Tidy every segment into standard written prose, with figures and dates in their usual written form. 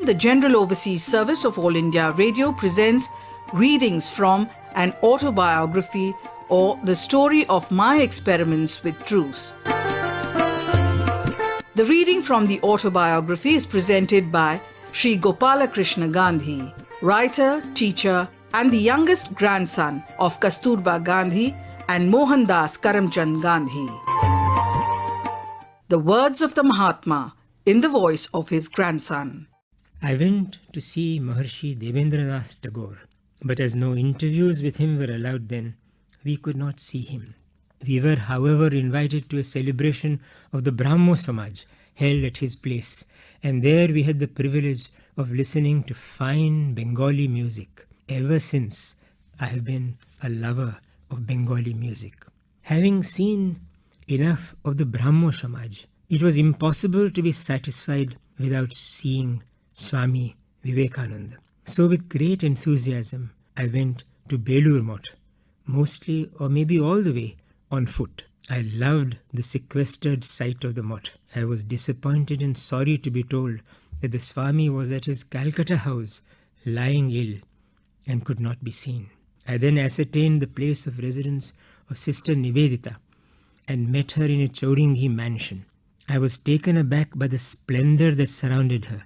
The General Overseas Service of All India Radio presents readings from an autobiography or the story of my experiments with truth. The reading from the autobiography is presented by Sri Gopalkrishna Gandhi, writer, teacher, and the youngest grandson of Kasturba Gandhi and Mohandas Karamchand Gandhi. The words of the Mahatma in the voice of his grandson. I went to see Maharshi Devendranath Tagore, but as no interviews with him were allowed then, we could not see him. We were, however, invited to a celebration of the Brahmo Samaj held at his place, and there we had the privilege of listening to fine Bengali music. Ever since, I have been a lover of Bengali music. Having seen enough of the Brahmo Samaj, it was impossible to be satisfied without seeing Swami Vivekananda. So with great enthusiasm, I went to Belur Math, mostly or maybe all the way on foot. I loved the sequestered site of the Math. I was disappointed and sorry to be told that the Swami was at his Calcutta house, lying ill, and could not be seen. I then ascertained the place of residence of Sister Nivedita and met her in a Chowringhee mansion. I was taken aback by the splendor that surrounded her,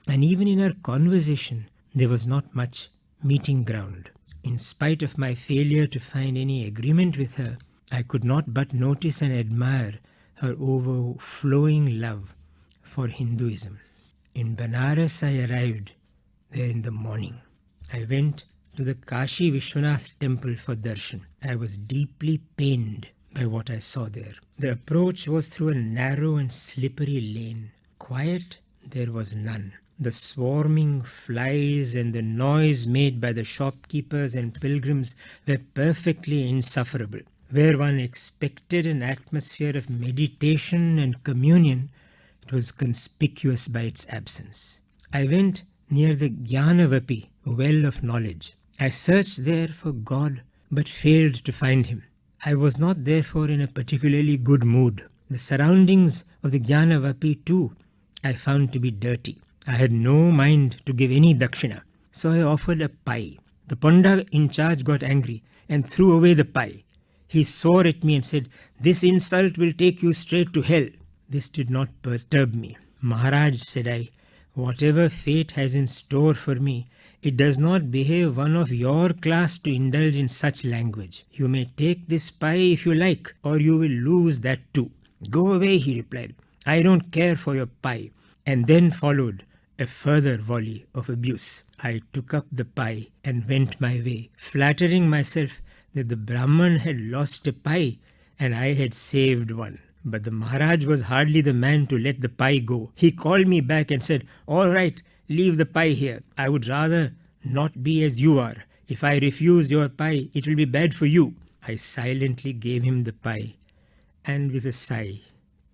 and even in our conversation there was not much meeting ground. In spite of my failure to find any agreement with her, I could not but notice and admire her overflowing love for Hinduism. In Banaras I arrived there in the morning. I went to the Kashi Vishwanath temple for darshan. I was deeply pained by what I saw there. The approach was through a narrow and slippery lane. Quiet there was none. The swarming flies and the noise made by the shopkeepers and pilgrims were perfectly insufferable. Where one expected an atmosphere of meditation and communion, it was conspicuous by its absence. I went near the Jnanavapi, well of knowledge. I searched there for God but failed to find him. I was not therefore in a particularly good mood. The surroundings of the Jnanavapi too I found to be dirty. I had no mind to give any dakshina, so I offered a pie. The Panda in charge got angry and threw away the pie. He swore at me and said, "This insult will take you straight to hell." This did not perturb me. "Maharaj," said I, "whatever fate has in store for me, it does not behave one of your class to indulge in such language. You may take this pie if you like, or you will lose that too." "Go away," he replied. "I don't care for your pie." And then followed a further volley of abuse. I took up the pie and went my way, flattering myself that the Brahman had lost a pie and I had saved one. But the Maharaj was hardly the man to let the pie go. He called me back and said, "All right, leave the pie here. I would rather not be as you are. If I refuse your pie, it will be bad for you." I silently gave him the pie and with a sigh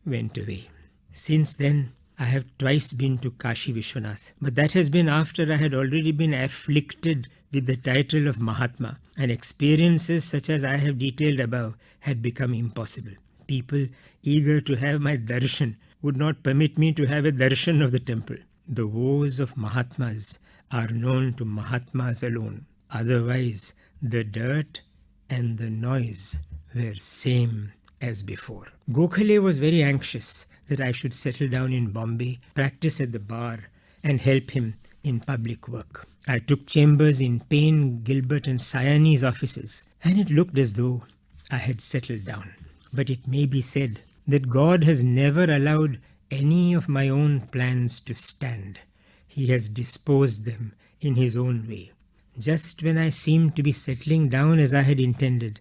went away. Since then, I have twice been to Kashi Vishwanath, but that has been after I had already been afflicted with the title of Mahatma, and experiences such as I have detailed above had become impossible. People eager to have my darshan would not permit me to have a darshan of the temple. The woes of Mahatmas are known to Mahatmas alone. Otherwise, the dirt and the noise were same as before. Gokhale was very anxious that I should settle down in Bombay, practice at the bar, and help him in public work. I took chambers in Payne, Gilbert, and Sayani's offices, and it looked as though I had settled down. But it may be said that God has never allowed any of my own plans to stand. He has disposed them in his own way. Just when I seemed to be settling down as I had intended,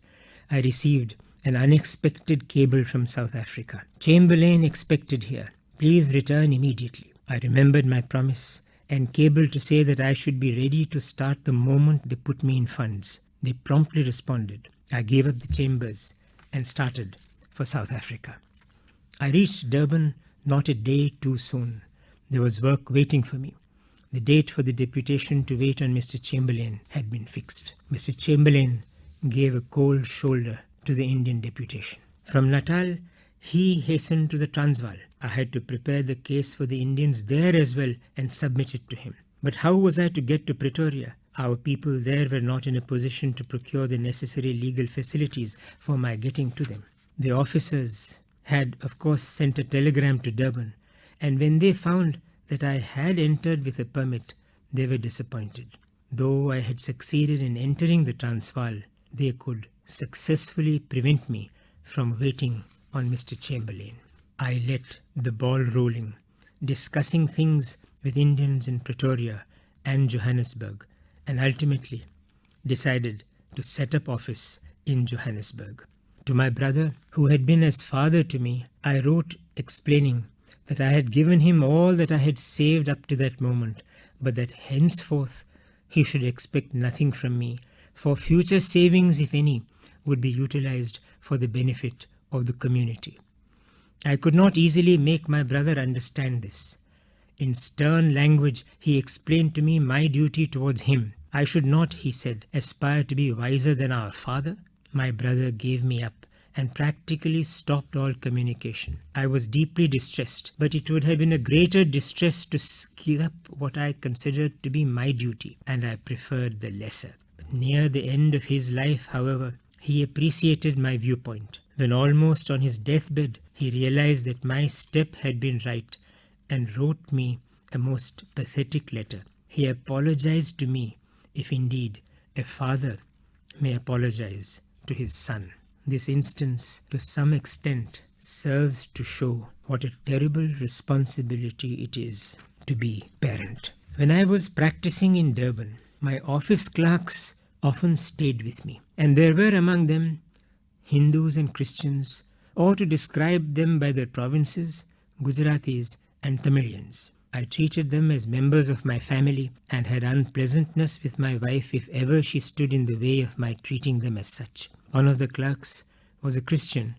I received an unexpected cable from South Africa. "Chamberlain expected here. Please return immediately." I remembered my promise and cabled to say that I should be ready to start the moment they put me in funds. They promptly responded. I gave up the chambers and started for South Africa. I reached Durban not a day too soon. There was work waiting for me. The date for the deputation to wait on Mr. Chamberlain had been fixed. Mr. Chamberlain gave a cold shoulder to the Indian deputation. From Natal, he hastened to the Transvaal. I had to prepare the case for the Indians there as well and submit it to him. But how was I to get to Pretoria? Our people there were not in a position to procure the necessary legal facilities for my getting to them. The officers had, of course, sent a telegram to Durban, and when they found that I had entered with a permit, they were disappointed. Though I had succeeded in entering the Transvaal, they could successfully prevent me from waiting on Mr. Chamberlain. I let the ball rolling, discussing things with Indians in Pretoria and Johannesburg, and ultimately decided to set up office in Johannesburg. To my brother, who had been as father to me, I wrote explaining that I had given him all that I had saved up to that moment, but that henceforth he should expect nothing from me, for future savings, if any, would be utilized for the benefit of the community. I could not easily make my brother understand this. In stern language, he explained to me my duty towards him. I should not, he said, aspire to be wiser than our father. My brother gave me up and practically stopped all communication. I was deeply distressed, but it would have been a greater distress to give up what I considered to be my duty, and I preferred the lesser. But near the end of his life, however, he appreciated my viewpoint. When almost on his deathbed, he realized that my step had been right and wrote me a most pathetic letter. He apologized to me, if indeed a father may apologize to his son. This instance, to some extent, serves to show what a terrible responsibility it is to be parent. When I was practicing in Durban, my office clerks often stayed with me, and there were among them Hindus and Christians, or to describe them by their provinces, Gujaratis and Tamilians. I treated them as members of my family and had unpleasantness with my wife if ever she stood in the way of my treating them as such. One of the clerks was a Christian,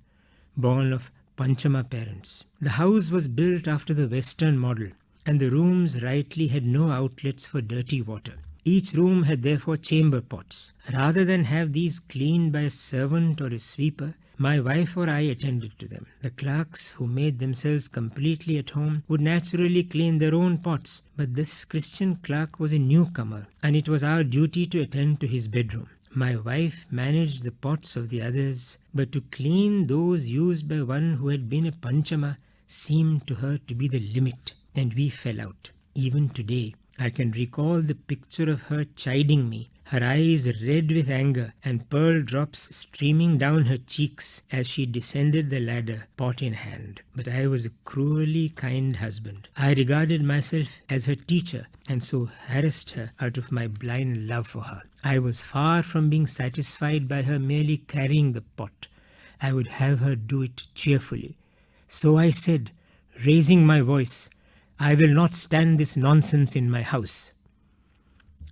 born of Panchama parents. The house was built after the Western model, and the rooms rightly had no outlets for dirty water. Each room had therefore chamber pots. Rather than have these cleaned by a servant or a sweeper, my wife or I attended to them. The clerks, who made themselves completely at home, would naturally clean their own pots, but this Christian clerk was a newcomer, and it was our duty to attend to his bedroom. My wife managed the pots of the others, but to clean those used by one who had been a Panchama seemed to her to be the limit, and we fell out. Even today, I can recall the picture of her chiding me, her eyes red with anger and pearl drops streaming down her cheeks as she descended the ladder, pot in hand. But I was a cruelly kind husband. I regarded myself as her teacher and so harassed her out of my blind love for her. I was far from being satisfied by her merely carrying the pot. I would have her do it cheerfully. So I said, raising my voice, "I will not stand this nonsense in my house."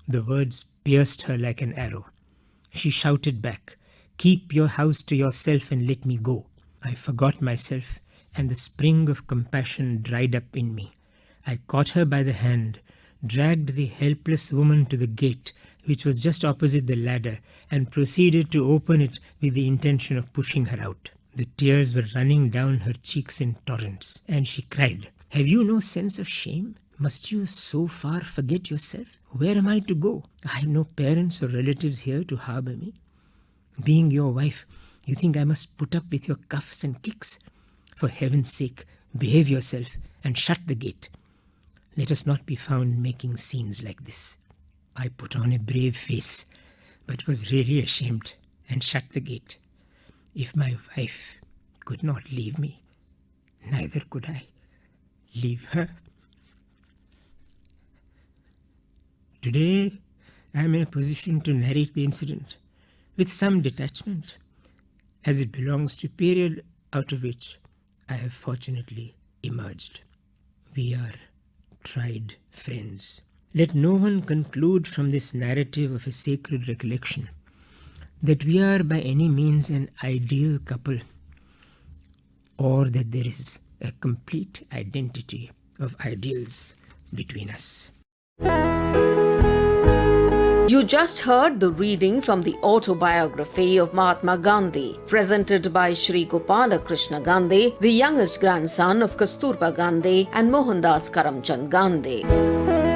The words pierced her like an arrow. She shouted back, "Keep your house to yourself and let me go." I forgot myself, and the spring of compassion dried up in me. I caught her by the hand, dragged the helpless woman to the gate, which was just opposite the ladder, and proceeded to open it with the intention of pushing her out. The tears were running down her cheeks in torrents, and she cried, "Have you no sense of shame? Must you so far forget yourself? Where am I to go? I have no parents or relatives here to harbour me. Being your wife, you think I must put up with your cuffs and kicks? For heaven's sake, behave yourself and shut the gate. Let us not be found making scenes like this." I put on a brave face, but was really ashamed and shut the gate. If my wife could not leave me, neither could I leave her. Today, I am in a position to narrate the incident with some detachment, as it belongs to a period out of which I have fortunately emerged. We are tried friends. Let no one conclude from this narrative of a sacred recollection that we are by any means an ideal couple, or that there is a complete identity of ideals between us. You just heard the reading from the Autobiography of Mahatma Gandhi, presented by Shri Gopalkrishna Gandhi, the youngest grandson of Kasturba Gandhi and Mohandas Karamchand Gandhi.